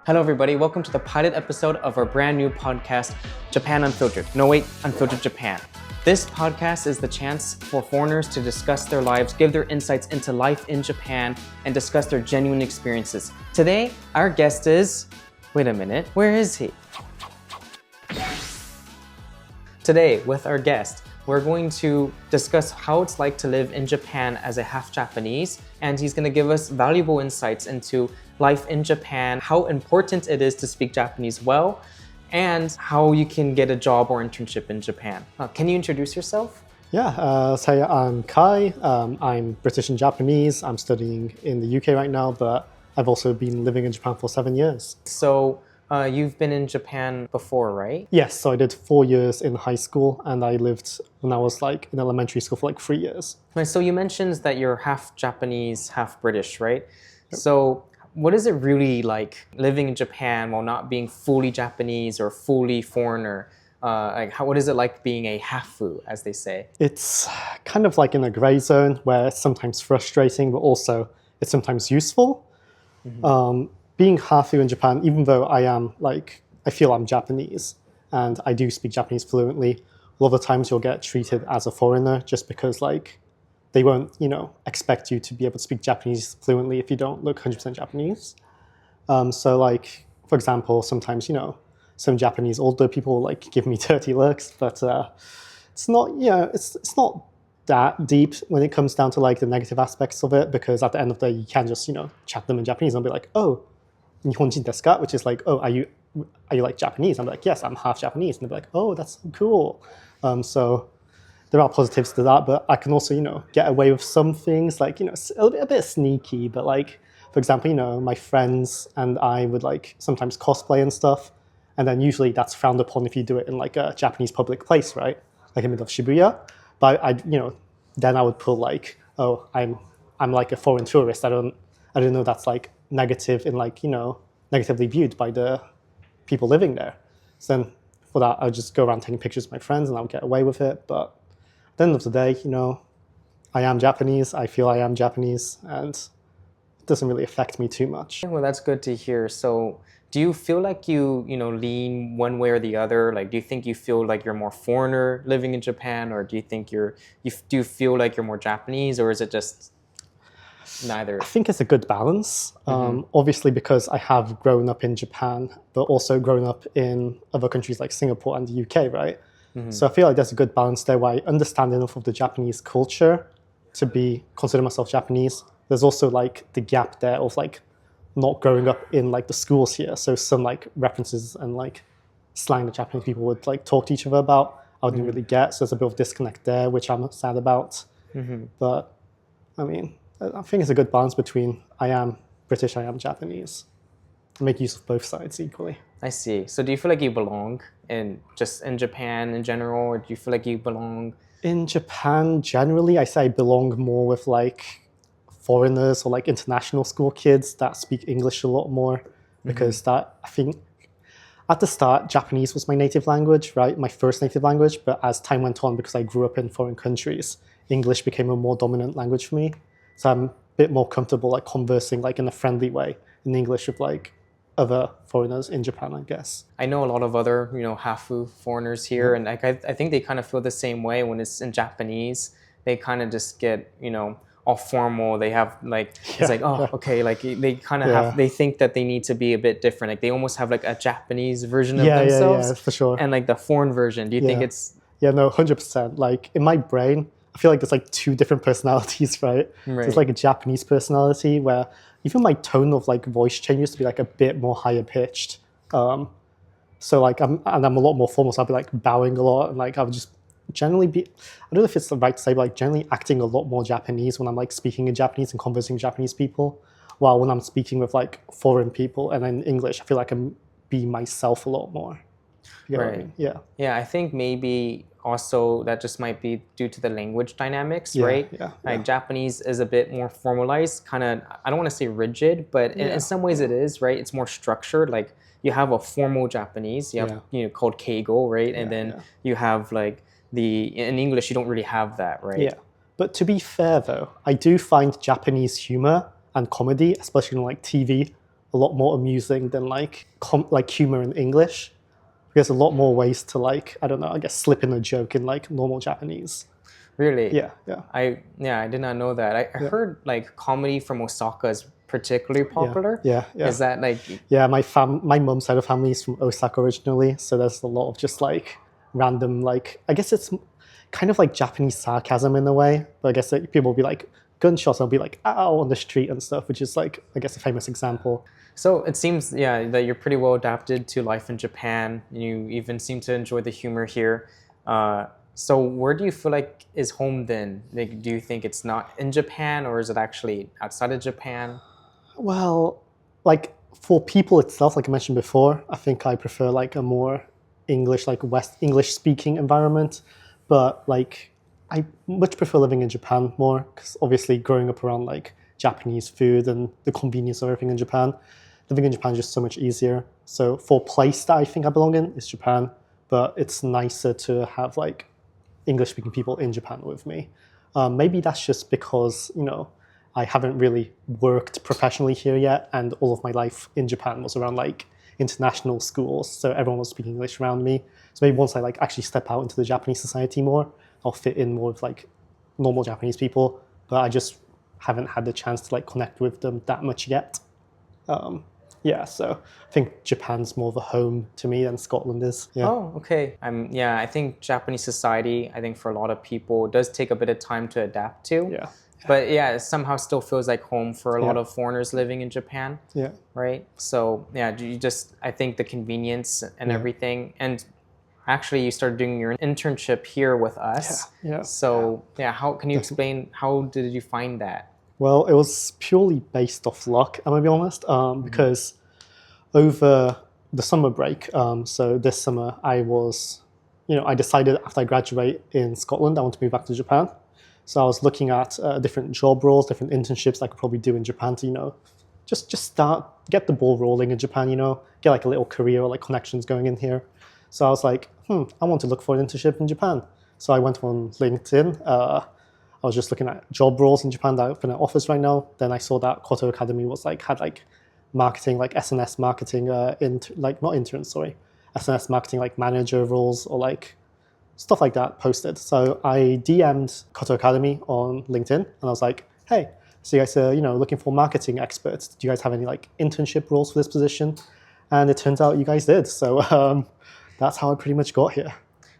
Hello, everybody. Welcome to the pilot episode of our brand new podcast, Japan Unfiltered. No, wait, Unfiltered Japan. This podcast is the chance for foreigners to discuss their lives, give their insights into life in Japan, and discuss their genuine experiences. Today, our guest is... Wait a minute, where is he? Today, with our guest, we're going to discuss how it's like to live in Japan as a half Japanese, and he's going to give us valuable insights into life in Japan, how important it is to speak Japanese well, and how you can get a job or internship in Japan. Can you introduce yourself? So I'm Kai. I'm British and Japanese. I'm studying in the UK right now, but I've also been living in Japan for 7 years. So you've been in Japan before, right? Yes, so I did 4 years in high school, and I lived when I was in elementary school for 3 years. So you mentioned that you're half Japanese, half British, right? Yep. So what is it really like living in Japan while not being fully Japanese or fully foreigner? What is it like being a hafu, as they say? It's kind of like in a gray zone where it's sometimes frustrating, but also it's sometimes useful. Mm-hmm. Being hafu in Japan, even though I feel I'm Japanese and I do speak Japanese fluently, a lot of the times you'll get treated as a foreigner just because they won't, expect you to be able to speak Japanese fluently if you don't look 100% Japanese. For example, sometimes, some Japanese older people will give me dirty looks, but it's not, it's not that deep when it comes down to the negative aspects of it, because at the end of the day, you can just, chat them in Japanese and be like, oh, Nihonjin desu ka? Which is oh, are you Japanese? I'm like, yes, I'm half Japanese. And they're like, oh, that's so cool. So there are positives to that, but I can also, get away with some things, a bit sneaky, but for example, my friends and I would sometimes cosplay and stuff. And then usually that's frowned upon if you do it in a Japanese public place, right? In the middle of Shibuya. But then I would pull oh, I'm a foreign tourist. I don't know that's negative in negatively viewed by the people living there. So then for that, I would just go around taking pictures of my friends and I would get away with it. But at the end of the day, I am Japanese. I feel I am Japanese, and it doesn't really affect me too much. Well, that's good to hear. So do you feel like you lean one way or the other? Do you think you feel like you're more foreigner living in Japan, or do you think do you feel like you're more Japanese, or is it just neither? I think it's a good balance. Obviously, because I have grown up in Japan, but also grown up in other countries like Singapore and the UK, right? Mm-hmm. So I feel like there's a good balance there where I understand enough of the Japanese culture to consider myself Japanese. There's also the gap there of not growing up in the schools here. So some references and slang that Japanese people would talk to each other about, I wouldn't really get. So there's a bit of disconnect there, which I'm sad about. Mm-hmm. But I mean, I think it's a good balance between I am British, I am Japanese. Make use of both sides equally. I see. So do you feel like you belong in Japan in general, or do you feel like you belong? In Japan, generally, I say I belong more with foreigners or international school kids that speak English a lot more, because I think at the start, Japanese was my native language, right? My first native language. But as time went on, because I grew up in foreign countries, English became a more dominant language for me. So I'm a bit more comfortable conversing in a friendly way in English with other foreigners in Japan, I guess. I know a lot of other, hafu foreigners here, and I think they kind of feel the same way when it's in Japanese. They kind of just get, all formal. They have okay, they kind of have, they think that they need to be a bit different. They almost have a Japanese version of themselves. Yeah, for sure. And the foreign version. Do you think it's... Yeah, no, 100%. In my brain, I feel there's 2 different personalities, right? There's a Japanese personality where even my tone of voice changes to be a bit more higher pitched. I'm a lot more formal, so I'll be bowing a lot, and I would just generally be, I don't know if it's the right to say, but generally acting a lot more Japanese when I'm speaking in Japanese and conversing with Japanese people. While when I'm speaking with foreign people and in English, I feel I can be myself a lot more. You know what I mean? Yeah. Yeah, I think maybe also that just might be due to the language dynamics, right? Yeah. Japanese is a bit more formalized, kind of, I don't want to say rigid, but in some ways it is, right? It's more structured. You have a formal Japanese, you have called keigo, right? And then you have in English, you don't really have that, right? Yeah. But to be fair though, I do find Japanese humor and comedy, especially in TV, a lot more amusing than like humor in English. There's a lot more ways to like, I don't know, I guess slip in a joke in like normal Japanese. Really? Yeah, yeah. I did not know that. I heard like comedy from Osaka is particularly popular. Yeah, yeah. Is that like Yeah, my mum's side of family is from Osaka originally, so there's a lot of just like random like, I guess it's kind of like Japanese sarcasm in a way, but I guess like, people will be like gunshots and will be like ow on the street and stuff, which is like I guess a famous example. so it seems that you're pretty well adapted to life in Japan. You even seem to enjoy the humor here. So where do you feel like is home then? Like, do you think it's not in Japan or is it actually outside of Japan? Well, like for people itself, like I mentioned before, I think I prefer like a more English, like West English speaking environment. But like I much prefer living in Japan more because obviously growing up around like Japanese food and the convenience of everything in Japan, living in Japan is just so much easier. So for a place that I think I belong in is Japan, but it's nicer to have like English speaking people in Japan with me. Maybe that's just because, I haven't really worked professionally here yet, and all of my life in Japan was around like international schools, so everyone was speaking English around me. So maybe once I like actually step out into the Japanese society more, I'll fit in more with like normal Japanese people, but I just haven't had the chance to like connect with them that much yet. Yeah, so I think Japan's more of a home to me than Scotland is. Yeah. Oh, okay. I think Japanese society, I think for a lot of people, does take a bit of time to adapt to. Yeah. But yeah, it somehow still feels like home for a lot Yeah. of foreigners living in Japan. Yeah. Right? So yeah, I think the convenience and Yeah. everything. And actually you started doing your internship here with us. Yeah. So yeah, how can you explain, how did you find that? Well, it was purely based off luck, I'm gonna be honest, because over the summer break, so this summer, I decided after I graduate in Scotland, I want to move back to Japan. So I was looking at different job roles, different internships I could probably do in Japan to, just start, get the ball rolling in Japan, get like a little career or like connections going in here. So I was like, I want to look for an internship in Japan. So I went on LinkedIn. I was just looking at job roles in Japan that are open at offers right now. Then I saw that Koto Academy had marketing, like SNS marketing, SNS marketing like manager roles or like stuff like that posted. So I DM'd Koto Academy on LinkedIn and I was like, hey, so you guys are looking for marketing experts. Do you guys have any like internship roles for this position? And it turns out you guys did. So that's how I pretty much got here.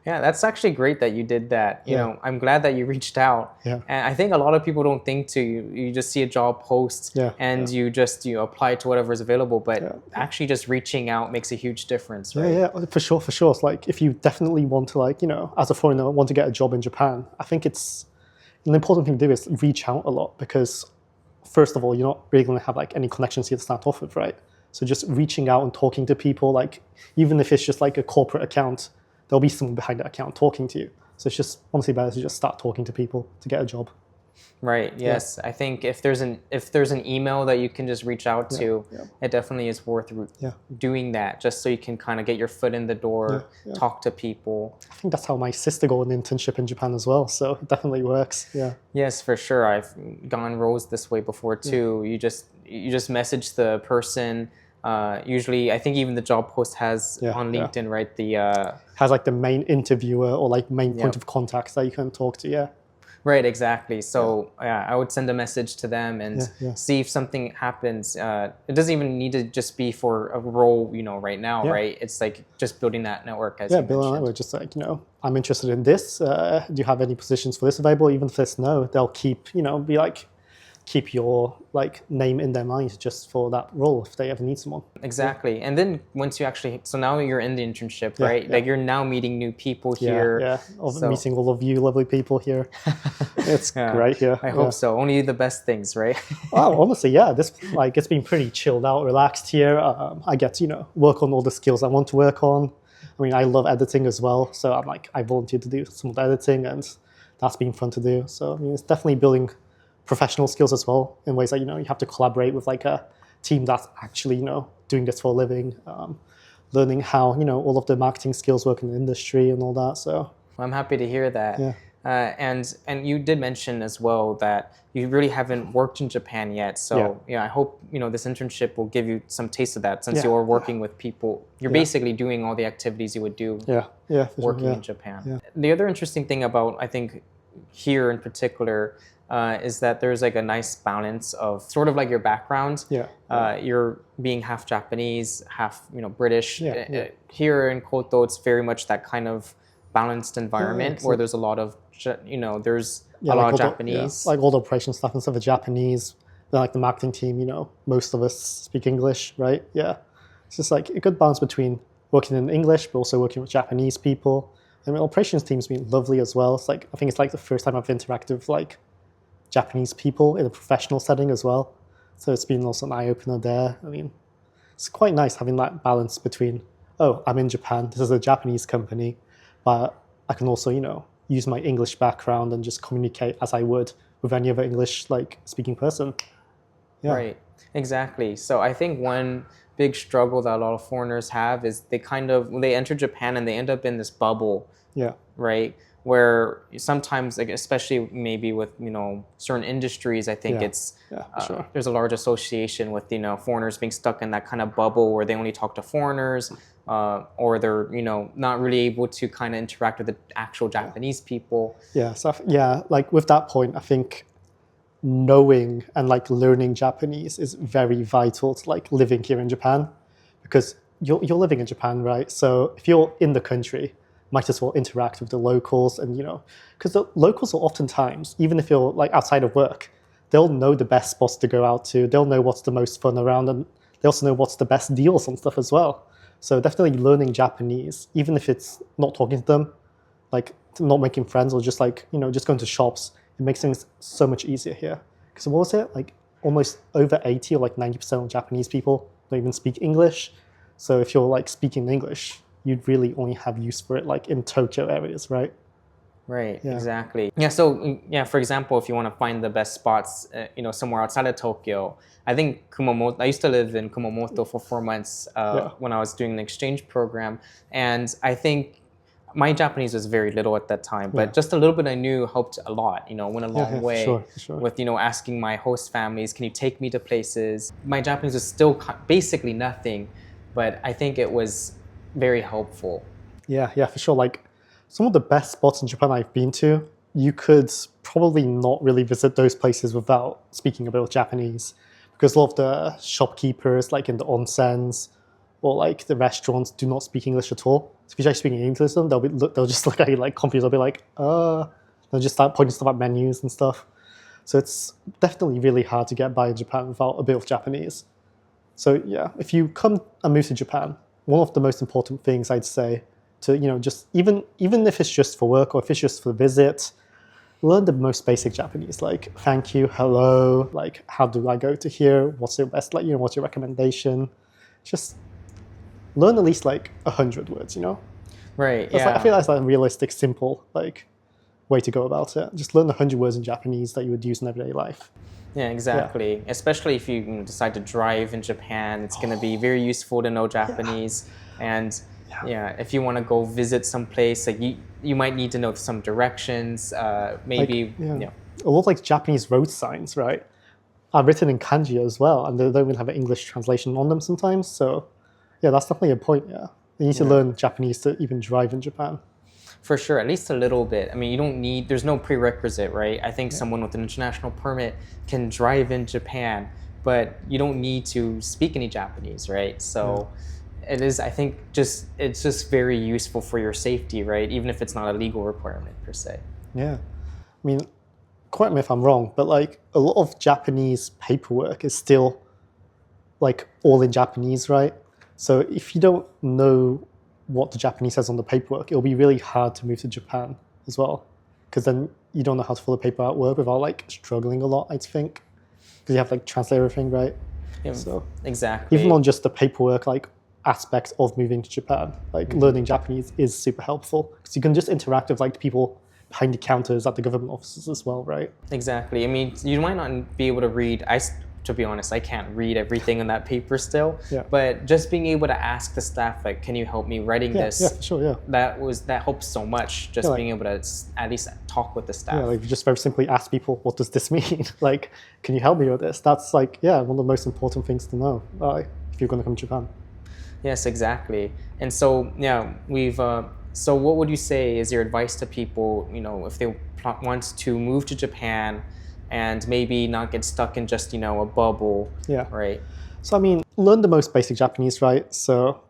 Yeah, that's actually great that you did that. You know, I'm glad that you reached out. Yeah. And I think a lot of people don't think to you just see a job post and you just apply to whatever is available, but actually just reaching out makes a huge difference, right? Yeah, for sure. It's like if you definitely want to as a foreigner want to get a job in Japan, I think it's an important thing to do is reach out a lot because first of all, you're not really going to have like any connections here to start off with, right? So just reaching out and talking to people, like even if it's just like a corporate account, there'll be someone behind that account talking to you. So it's just honestly better to just start talking to people to get a job. Right. Yes. I think if there's an email that you can just reach out to, it definitely is worth doing that just so you can kind of get your foot in the door, talk to people. I think that's how my sister got an internship in Japan as well. So it definitely works. Yeah. Yes, for sure. I've gone roles this way before too. You just message the person. Usually, I think even the job post has on LinkedIn, right? The has like the main interviewer or like main point of contact that you can talk to. Yeah. Right, exactly. So I would send a message to them and see if something happens. It doesn't even need to just be for a role, right now, right? It's like just building that network as you mentioned. Building a network, just like, I'm interested in this. Do you have any positions for this available? Even if there's no, they'll keep your like name in their minds just for that role if they ever need someone. Exactly. And then once you so now you're in the internship, right? Like you're now meeting new people here. Meeting all of you lovely people here. It's great here. I hope so. Only the best things, right? Wow, honestly, this it's been pretty chilled out, relaxed here. I get to, work on all the skills I want to work on. I mean, I love editing as well. So I volunteered to do some of the editing and that's been fun to do. So it's definitely building professional skills as well in ways that you have to collaborate with like a team that's actually doing this for a living, learning how all of the marketing skills work in the industry and all that. So I'm happy to hear that. And you did mention as well that you really haven't worked in Japan yet. So I hope this internship will give you some taste of that, since you're working with people. You're basically doing all the activities you would do working in Japan. Yeah. The other interesting thing about, I think, here in particular, is that there's like a nice balance of sort of like your background. You're being half Japanese, half British. Here in Koto, it's very much that kind of balanced environment where there's a lot of there's a lot of Japanese. Like all the operation staff and stuff are Japanese. Then like the marketing team, most of us speak English, right? Yeah. It's just like a good balance between working in English but also working with Japanese people. And the operations team's been lovely as well. It's like, I think it's like the first time I've interacted with like Japanese people in a professional setting as well. So it's been also an eye-opener there. I mean, it's quite nice having that balance between, oh, I'm in Japan, this is a Japanese company, but I can also, use my English background and just communicate as I would with any other English like speaking person. Yeah. Right, exactly. So I think one big struggle that a lot of foreigners have is when they enter Japan and they end up in this bubble, right? Where sometimes, like, especially maybe with certain industries, I think there's a large association with foreigners being stuck in that kind of bubble where they only talk to foreigners, or they're not really able to kind of interact with the actual Japanese people. So like with that point, I think knowing and like learning Japanese is very vital to like living here in Japan, because you're living in Japan, right? So if you're in the country, might as well interact with the locals, and because the locals are oftentimes, even if you're like outside of work, they'll know the best spots to go out to, they'll know what's the most fun around, and they also know what's the best deals and stuff as well. So definitely learning Japanese, even if it's not talking to them, like not making friends, or just like just going to shops, it makes things so much easier here. Because what was it, like almost over 80 or like 90% of Japanese people don't even speak English. So if you're like speaking English, you'd really only have use for it like in Tokyo areas, right? Right, exactly. So for example, if you want to find the best spots, somewhere outside of Tokyo, I think Kumamoto, I used to live in Kumamoto for 4 months when I was doing an exchange program. And I think my Japanese was very little at that time, but just a little bit I knew helped a lot, went a long way for sure. with, asking my host families, can you take me to places? My Japanese was still basically nothing, but I think it was very helpful. Yeah, for sure. Like some of the best spots in Japan I've been to, you could probably not really visit those places without speaking a bit of Japanese, because a lot of the shopkeepers, like in the onsens or like the restaurants, do not speak English at all. So if you try speaking English to them, they'll just look at you like confused. They'll be like, they'll just start pointing stuff at menus and stuff. So it's definitely really hard to get by in Japan without a bit of Japanese. So yeah, if you come and move to Japan, one of the most important things I'd say to, just even if it's just for work or if it's just for a visit, learn the most basic Japanese, like thank you, hello, like how do I go to here, what's your best, like, what's your recommendation? Just learn at least like 100 words, Right, I feel that's like a realistic, simple like way to go about it. Just learn 100 words in Japanese that you would use in everyday life. Yeah, exactly. Especially if you decide to drive in Japan, it's going to be very useful to know Japanese. And if you want to go visit some place, like you might need to know some directions. Maybe a lot of like Japanese road signs, right, are written in kanji as well, and they don't even have an English translation on them sometimes. So that's definitely a point. You need to learn Japanese to even drive in Japan. For sure, at least a little bit. I mean, there's no prerequisite, right? I think someone with an international permit can drive in Japan, but you don't need to speak any Japanese, right? So it is, I think, it's just very useful for your safety, right? Even if it's not a legal requirement per se. Yeah. I mean, correct me if I'm wrong, but like a lot of Japanese paperwork is still like all in Japanese, right? So if you don't know what the Japanese says on the paperwork, it'll be really hard to move to Japan as well, because then you don't know how to fill the paper out work without like struggling a lot, I think, because you have like translate everything, right? So exactly. Even on just the paperwork like aspects of moving to Japan, like learning Japanese is super helpful, because you can just interact with like people behind the counters at the government offices as well, right? Exactly. I mean, you might not be able to read. to be honest, I can't read everything on that paper still. Yeah. But just being able to ask the staff, like, can you help me writing this? Yeah, for sure, yeah. That helps so much. Just being able to at least talk with the staff. Yeah, like just very simply ask people, what does this mean? Like, can you help me with this? That's like, one of the most important things to know if you're going to come to Japan. Yes, exactly. And so, we've. So, what would you say is your advice to people? If they want to move to Japan and maybe not get stuck in just a bubble. Yeah. Right. So I mean, learn the most basic Japanese, right? So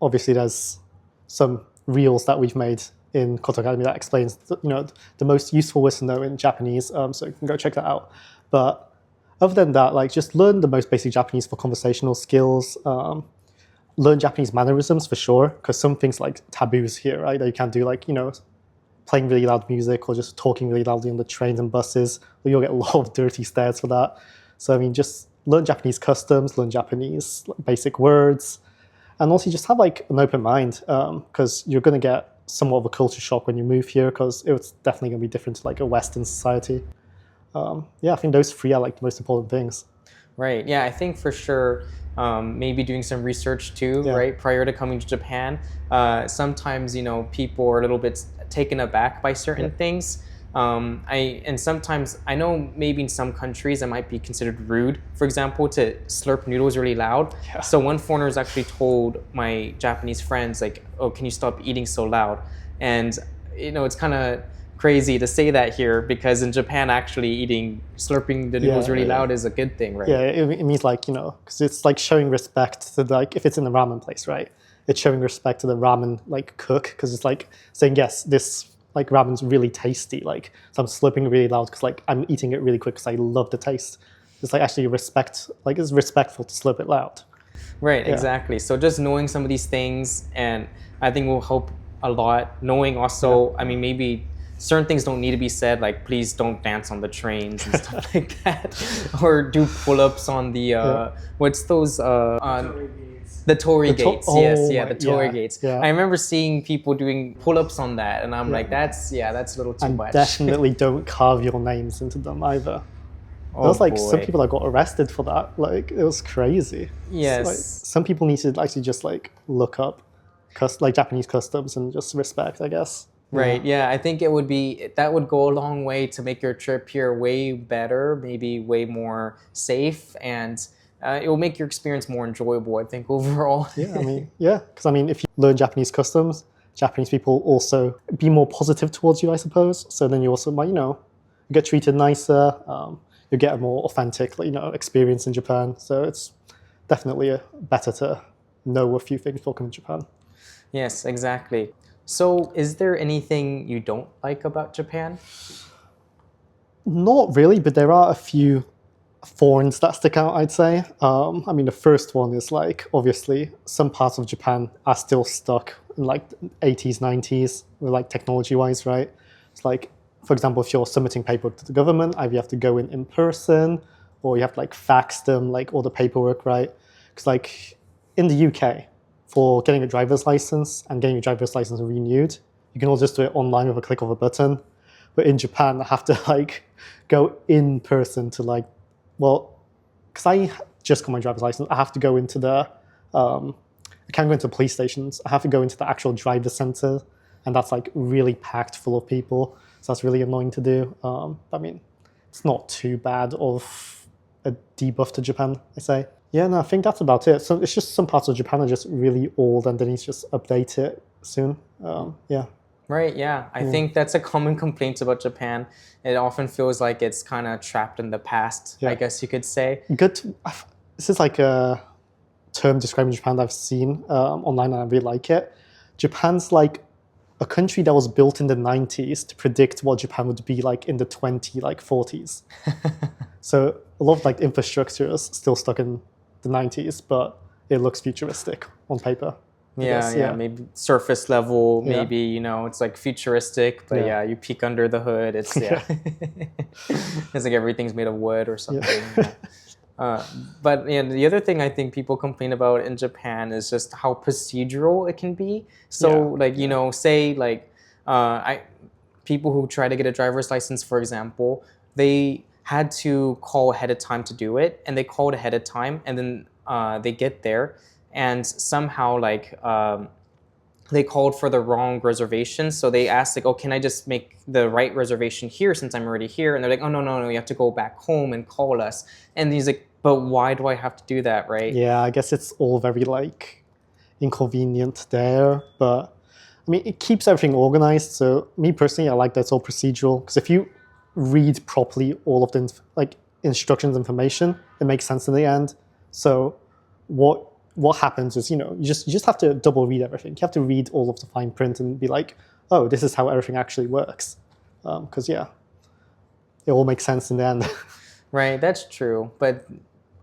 obviously, there's some reels that we've made in Koto Academy that explains the most useful words to know in Japanese. So you can go check that out. But other than that, like just learn the most basic Japanese for conversational skills. Learn Japanese mannerisms for sure, because some things like taboos here, right, that you can't do, like playing really loud music or just talking really loudly on the trains and buses. Or you'll get a lot of dirty stares for that. So I mean, just learn Japanese customs, learn Japanese basic words, and also just have like an open mind, because you're going to get somewhat of a culture shock when you move here, because it's definitely going to be different to like a Western society. I think those three are like the most important things. Right. Yeah, I think for sure. Maybe doing some research too, right? Prior to coming to Japan, sometimes people are a little bit taken aback by certain things. And sometimes I know maybe in some countries it might be considered rude, for example, to slurp noodles really loud. Yeah. So one foreigner has actually told my Japanese friends, like, "Oh, can you stop eating so loud?" And it's kind of crazy to say that here, because in Japan, actually slurping the noodles really loud is a good thing, right? Yeah, it means like, because it's like showing respect to like, if it's in a ramen place, right? It's showing respect to the ramen like cook, because it's like saying, yes, this like ramen's really tasty. Like, so I'm slurping really loud because like I'm eating it really quick because I love the taste. It's like actually respect, like it's respectful to slurp it loud. Right, exactly. So just knowing some of these things, and I think will help a lot. Knowing also, I mean, maybe certain things don't need to be said, like please don't dance on the trains and stuff like that, or do pull-ups on the what's those the torii gates. The torii gates. Yeah. I remember seeing people doing pull-ups on that, and I'm like, that's a little too much. Definitely don't carve your names into them either. There was like some people that got arrested for that. Like, it was crazy. Yes. Like, some people need to actually just like look up like Japanese customs and just respect, I guess. Right. Yeah. I think that would go a long way to make your trip here way better, maybe way more safe, and it will make your experience more enjoyable, I think, overall. Because I mean, if you learn Japanese customs, Japanese people also be more positive towards you, I suppose. So then you also might, you get treated nicer. You get a more authentic, experience in Japan. So it's definitely better to know a few things before coming to Japan. Yes, exactly. So is there anything you don't like about Japan? Not really, but there are a few thorns that stick out, I'd say. I mean, the first one is like, obviously, some parts of Japan are still stuck in like 80s, 90s, with like technology-wise, right? It's like, for example, if you're submitting paperwork to the government, either you have to go in person, or you have to like fax them, like all the paperwork, right? Because like in the UK, for getting a driver's license and getting your driver's license renewed, you can all just do it online with a click of a button. But in Japan, I have to like go in person to like, because I just got my driver's license, I have to go into I can't go into police stations. I have to go into the actual driver center, and that's like really packed full of people. So that's really annoying to do. I mean, it's not too bad of a debuff to Japan, I say. Yeah, no, I think that's about it. So it's just some parts of Japan are just really old, and they need to just update it soon. Right, yeah. I think that's a common complaint about Japan. It often feels like it's kind of trapped in the past, I guess you could say. This is like a term describing Japan that I've seen online, and I really like it. Japan's like a country that was built in the 90s to predict what Japan would be like in the 40s. So a lot of like infrastructure is still stuck in the 90s, but it looks futuristic on paper. Yeah, maybe surface level, maybe, it's like futuristic, but you peek under the hood, it's, it's like everything's made of wood or something. But the other thing I think people complain about in Japan is just how procedural it can be. So say like people who try to get a driver's license, for example, they had to call ahead of time to do it, and they called ahead of time, and then they get there, and somehow like they called for the wrong reservation. So they asked like, oh, can I just make the right reservation here since I'm already here? And they're like, oh, no, you have to go back home and call us. And he's like, but why do I have to do that, right? Yeah, I guess it's all very like inconvenient there, but I mean, it keeps everything organized. So me personally, I like that it's all procedural, because if you read properly all of the like instructions information, it makes sense in the end. So what happens is, you just have to double read everything. You have to read all of the fine print and be like, oh, this is how everything actually works. Because yeah, it all makes sense in the end. Right, that's true. But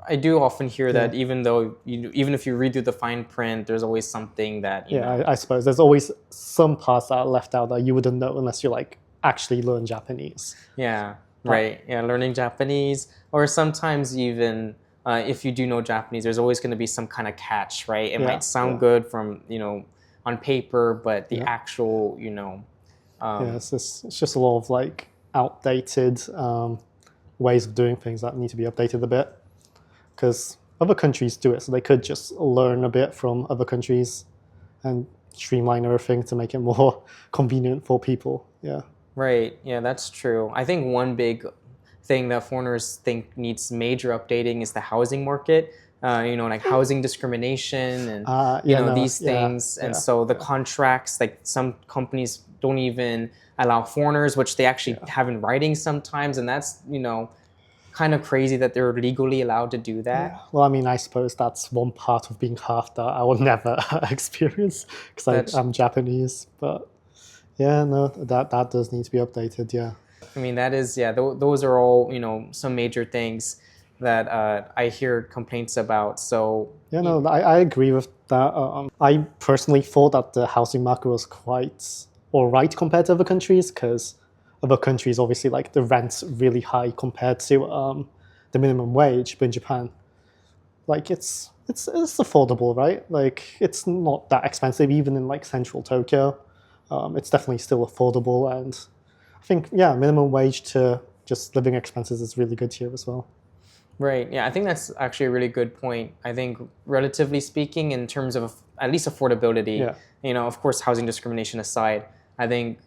I do often hear that even if you read through the fine print, there's always something that you know. I suppose there's always some parts that are left out that you wouldn't know unless you like actually learn Japanese. Yeah, right. Yeah, learning Japanese, or sometimes even if you do know Japanese, there's always going to be some kind of catch, right? It might sound good from on paper, but the actual it's just a lot of like outdated ways of doing things that need to be updated a bit, because other countries do it, so they could just learn a bit from other countries and streamline everything to make it more convenient for people. Yeah. Right. Yeah, that's true. I think one big thing that foreigners think needs major updating is the housing market. Like housing discrimination and these things. And so the contracts, like some companies don't even allow foreigners, which they actually have in writing sometimes. And that's, kind of crazy that they're legally allowed to do that. Yeah. Well, I mean, I suppose that's one part of being half that I will never experience, because I'm Japanese. But yeah, no, that does need to be updated. Yeah. I mean, that is, those are all, some major things that I hear complaints about. So yeah, no, I agree with that. I personally thought that the housing market was quite all right compared to other countries, because other countries obviously like the rent's really high compared to the minimum wage. But in Japan, like it's affordable, right? Like it's not that expensive, even in like central Tokyo. It's definitely still affordable, and I think minimum wage to just living expenses is really good here as well. Right. Yeah, I think that's actually a really good point. I think relatively speaking, in terms of at least affordability, of course, housing discrimination aside, I think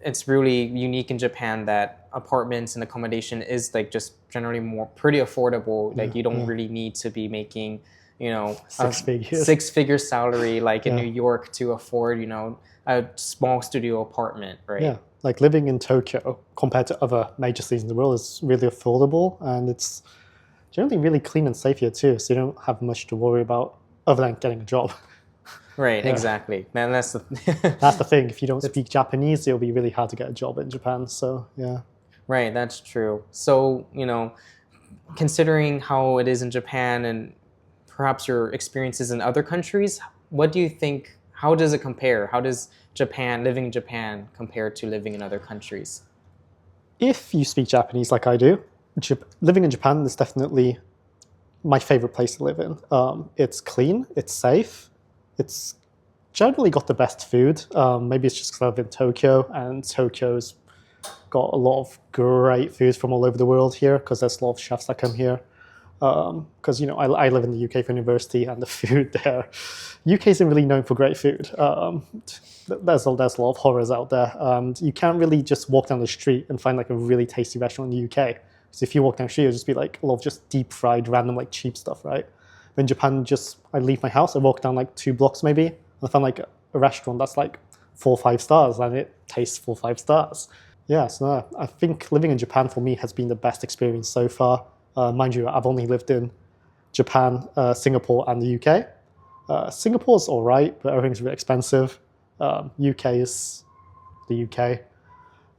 it's really unique in Japan that apartments and accommodation is like just generally pretty affordable. Like you don't really need to be making, six-figure salary like in New York to afford, a small studio apartment, right? Yeah, like living in Tokyo compared to other major cities in the world is really affordable, and it's generally really clean and safe here too. So you don't have much to worry about other than getting a job. Right, exactly. And that's the that's the thing. If you don't speak Japanese, it'll be really hard to get a job in Japan. So yeah. Right, that's true. So, considering how it is in Japan and perhaps your experiences in other countries, what do you think, how does it compare? How does living in Japan compare to living in other countries? If you speak Japanese like I do, living in Japan is definitely my favorite place to live in. It's clean, it's safe, it's generally got the best food. Maybe it's just because I live in Tokyo, and Tokyo's got a lot of great food from all over the world here, because there's a lot of chefs that come here. Because I live in the UK for university, and the food there, UK isn't really known for great food. There's a lot of horrors out there. You can't really just walk down the street and find like a really tasty restaurant in the UK. So if you walk down the street, it'll just be like a lot of just deep fried, random like cheap stuff, right? But in Japan, I leave my house, I walk down like 2 blocks maybe, and I find like a restaurant that's like 4 or 5 stars, and it tastes 4 or 5 stars. Yeah, so I think living in Japan for me has been the best experience so far. Mind you, I've only lived in Japan, Singapore, and the UK. Singapore's all right, but everything's really expensive. UK is the UK.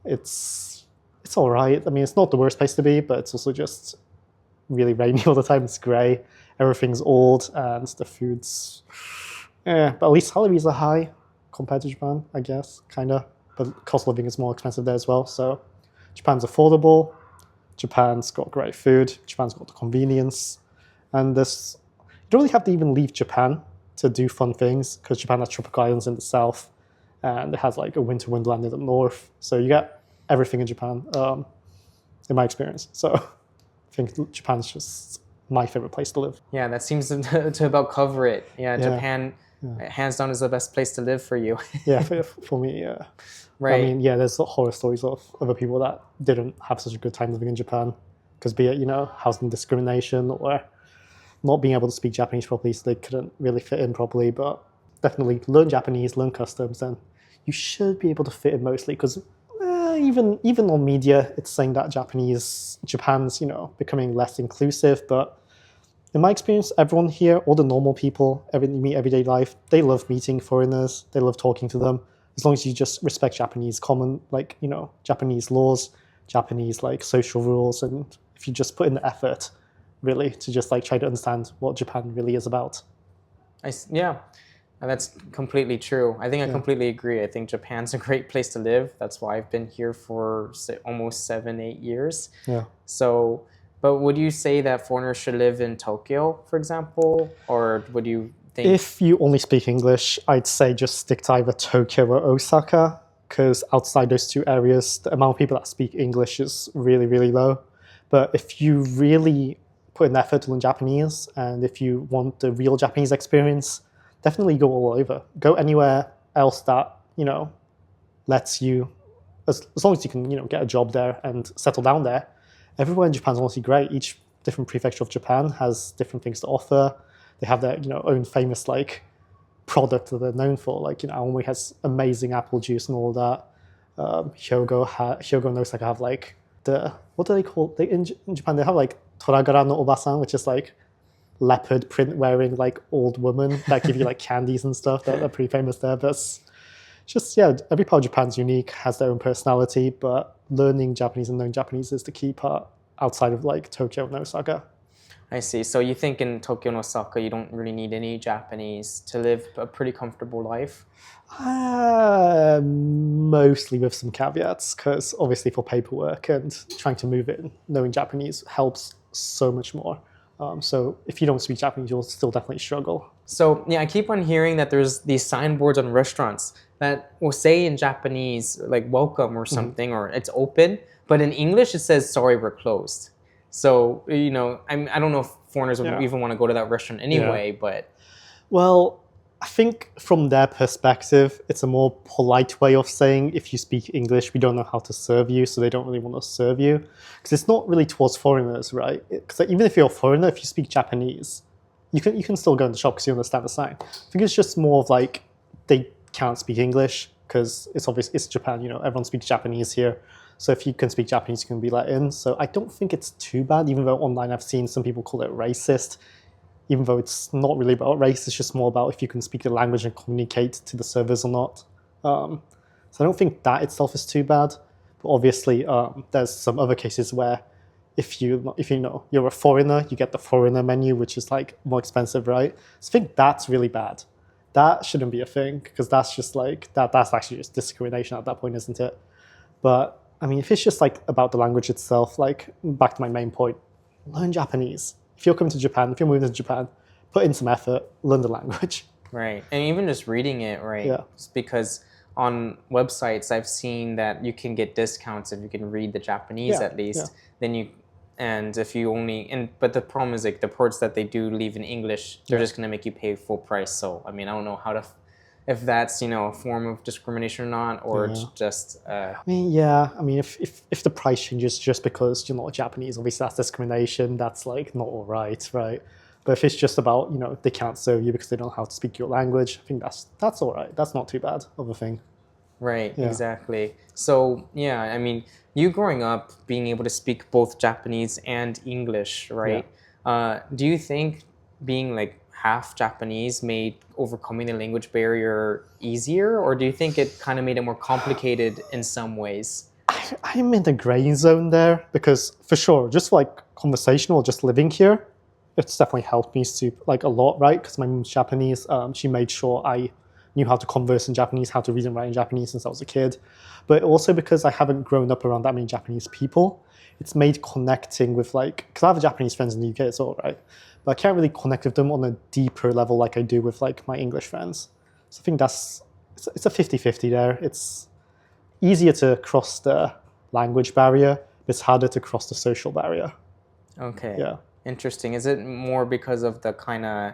It's all right. I mean, it's not the worst place to be, but it's also just really rainy all the time. It's grey. Everything's old, and the food's... but at least salaries are high compared to Japan, I guess, kind of. But cost of living is more expensive there as well. So Japan's affordable. Japan's got great food. Japan's got the convenience. And you don't really have to even leave Japan to do fun things, because Japan has tropical islands in the south, and it has like a winter wonderland in the north. So you get everything in Japan. in my experience. So I think Japan's just my favorite place to live. Yeah, that seems to about cover it. Yeah, Yeah. Japan, hands down, is the best place to live for you. Yeah, for me, yeah. Right. I mean, yeah, there's horror stories of other people that didn't have such a good time living in Japan because be it, housing discrimination or not being able to speak Japanese properly, so they couldn't really fit in properly. But definitely learn Japanese, learn customs, and you should be able to fit in mostly because even on media, it's saying that Japan's, becoming less inclusive. But in my experience, everyone here, all the normal people, you meet everyday life, they love meeting foreigners. They love talking to them. As long as you just respect Japanese Japanese laws, Japanese social rules, and if you just put in the effort, really, to just try to understand what Japan really is about. Yeah, and that's completely true. I think I completely agree. I think Japan's a great place to live. That's why I've been here for almost 7-8 years. Yeah. So, but would you say that foreigners should live in Tokyo, for example, or would you think? If you only speak English, I'd say just stick to either Tokyo or Osaka, because outside those two areas, the amount of people that speak English is really, really low. But if you really put an effort to learn Japanese, and if you want the real Japanese experience, definitely go all over. Go anywhere else that, lets you, as long as you can, get a job there and settle down there. Everywhere in Japan is honestly great. Each different prefecture of Japan has different things to offer. They have their, own famous, product that they're known for. Aomori has amazing apple juice and all that. Hyogo and Osaka have, what do they call it? In Japan, they have, Toragara no Obasan, which is, leopard print wearing, old women that give you, candies and stuff. They're pretty famous there. But it's just, every part of Japan's unique, has their own personality, but learning Japanese and knowing Japanese is the key part outside of, Tokyo and Osaka. I see. So you think in Tokyo and Osaka, you don't really need any Japanese to live a pretty comfortable life? Mostly with some caveats, because obviously for paperwork and trying to move in, knowing Japanese helps so much more. So if you don't speak Japanese, you'll still definitely struggle. So yeah, I keep on hearing that there's these signboards on restaurants that will say in Japanese, welcome or something, or it's open, but in English it says, sorry, we're closed. So, I don't know if foreigners would even want to go to that restaurant anyway, but... Well, I think from their perspective, it's a more polite way of saying, if you speak English, we don't know how to serve you, so they don't really want to serve you. Because it's not really towards foreigners, right? Because even if you're a foreigner, if you speak Japanese, you can still go in the shop because you understand the sign. I think it's just more of they can't speak English, because it's obvious, it's Japan, everyone speaks Japanese here. So if you can speak Japanese, you can be let in. So I don't think it's too bad, even though online I've seen some people call it racist, even though it's not really about race, it's just more about if you can speak the language and communicate to the servers or not. So I don't think that itself is too bad. But obviously, there's some other cases where if you're a foreigner, you get the foreigner menu, which is more expensive, right? So I think that's really bad. That shouldn't be a thing, because that's just that's actually just discrimination at that point, isn't it? But I mean, if it's just about the language itself, back to my main point, learn Japanese. If you're coming to Japan, if you're moving to Japan, put in some effort, learn the language. Right. And even just reading it, right? Yeah. Just because on websites, I've seen that you can get discounts if you can read the Japanese at least. Yeah. And if you but the problem is the parts that they do leave in English, they're just going to make you pay full price. So, I mean, I don't know if that's, a form of discrimination or not, or just... I mean, if the price changes just because you're not Japanese, obviously that's discrimination. That's not all right, right? But if it's just about, they can't serve you because they don't know how to speak your language, I think that's all right. That's not too bad of a thing. Right, exactly. So, yeah, I mean, you growing up, being able to speak both Japanese and English, right? Yeah. Do you think being half Japanese made overcoming the language barrier easier, or do you think it kind of made it more complicated in some ways? I'm in the gray zone there, because for sure, just conversational, just living here, it's definitely helped me a lot, right? Because my mom's Japanese, she made sure I knew how to converse in Japanese, how to read and write in Japanese since I was a kid. But also because I haven't grown up around that many Japanese people, it's made connecting with because I have Japanese friends in the UK as well, right? But I can't really connect with them on a deeper level like I do with my English friends. So I think it's a 50-50 there. It's easier to cross the language barrier, It's harder to cross the social barrier. Okay. Yeah. Interesting. Is it more because of the kind of,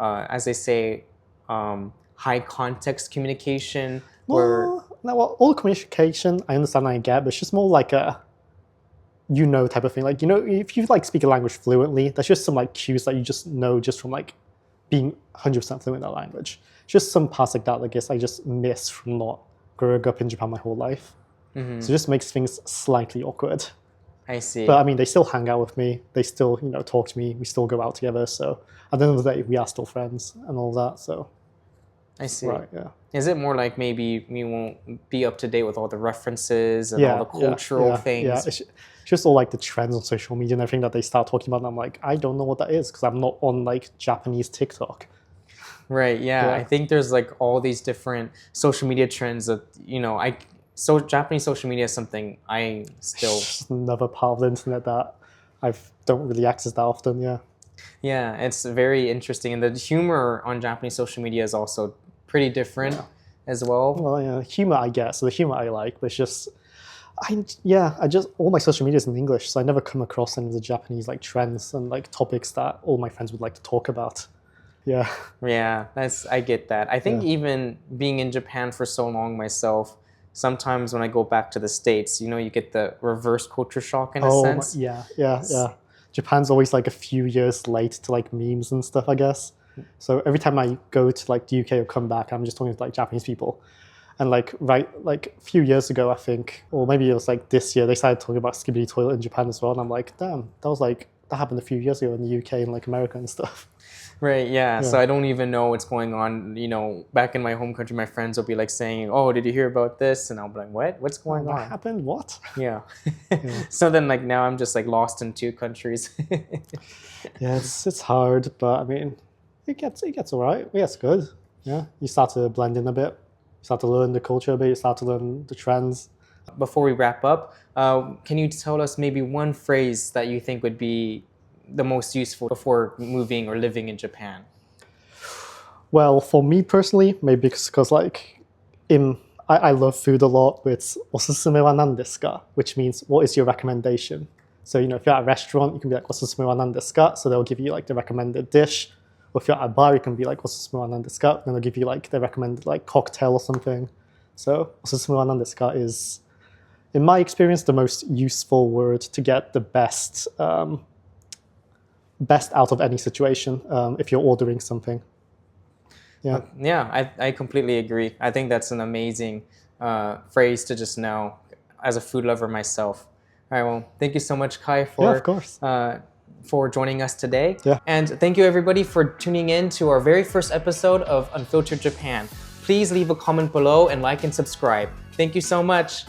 as they say, high context communication? Where No, well, all communication I understand and I get, but it's just more like a type of thing. Like, if you like speak a language fluently, there's just some like cues that you just know just from like being 100% fluent in that language. Just some parts like that, I guess I just miss from not growing up in Japan my whole life. So it just makes things slightly awkward. I see. But I mean, they still hang out with me. They still, talk to me. We still go out together. So at the end of the day, we are still friends and all that. So I see. right, yeah. Is it more like maybe we won't be up to date with all the references and all the cultural things? Yeah, it's just all like the trends on social media and everything that they start talking about. And I'm like, I don't know what that is because I'm not on like Japanese TikTok. Right, yeah. I think there's like all these different social media trends that, so Japanese social media is something I still... It's just another part of the internet that I don't really access that often, yeah. Yeah, it's very interesting. And the humor on Japanese social media is also pretty different as well. Well, yeah, humor I get, so the humor I like, but it's just, all my social media is in English, so I never come across any of the Japanese like trends and like topics that all my friends would like to talk about. Yeah. Yeah, I get that. I think even being in Japan for so long myself, sometimes when I go back to the States, you get the reverse culture shock in a sense. Yeah. Japan's always like a few years late to like memes and stuff, I guess. So every time I go to like the UK or come back, I'm just talking to like Japanese people. And like a few years ago, I think, or maybe it was like this year, they started talking about skibidi toilet in Japan as well. And I'm like, damn, that happened a few years ago in the UK and like America and stuff. Right, yeah. So I don't even know what's going on. Back in my home country, my friends will be like saying, "Oh, did you hear about this?" And I'll be like, "What? What's going on? What happened? What?" Yeah. So then like now I'm just like lost in two countries. Yeah, it's hard, but I mean, it gets all right. Yeah, it's good. Yeah, you start to blend in a bit. You start to learn the culture a bit. You start to learn the trends. Before we wrap up, can you tell us maybe one phrase that you think would be the most useful before moving or living in Japan? Well, for me personally, maybe because like I love food a lot, but it's osusume wa nan desu ka, which means what is your recommendation? So, if you're at a restaurant, you can be like, osusume wa nan desu ka? So they'll give you like the recommended dish. Or if you're at a bar, you can be like, osusume wa nan desu ka? And they'll give you like the recommended like cocktail or something. So osusume wa nan desu ka is, in my experience, the most useful word to get the best out of any situation if you're ordering something. Yeah. Yeah, I completely agree. I think that's an amazing phrase to just know as a food lover myself. All right, well, thank you so much, Kai, for joining us today. Yeah. And thank you, everybody, for tuning in to our very first episode of Unfiltered Japan. Please leave a comment below and like and subscribe. Thank you so much.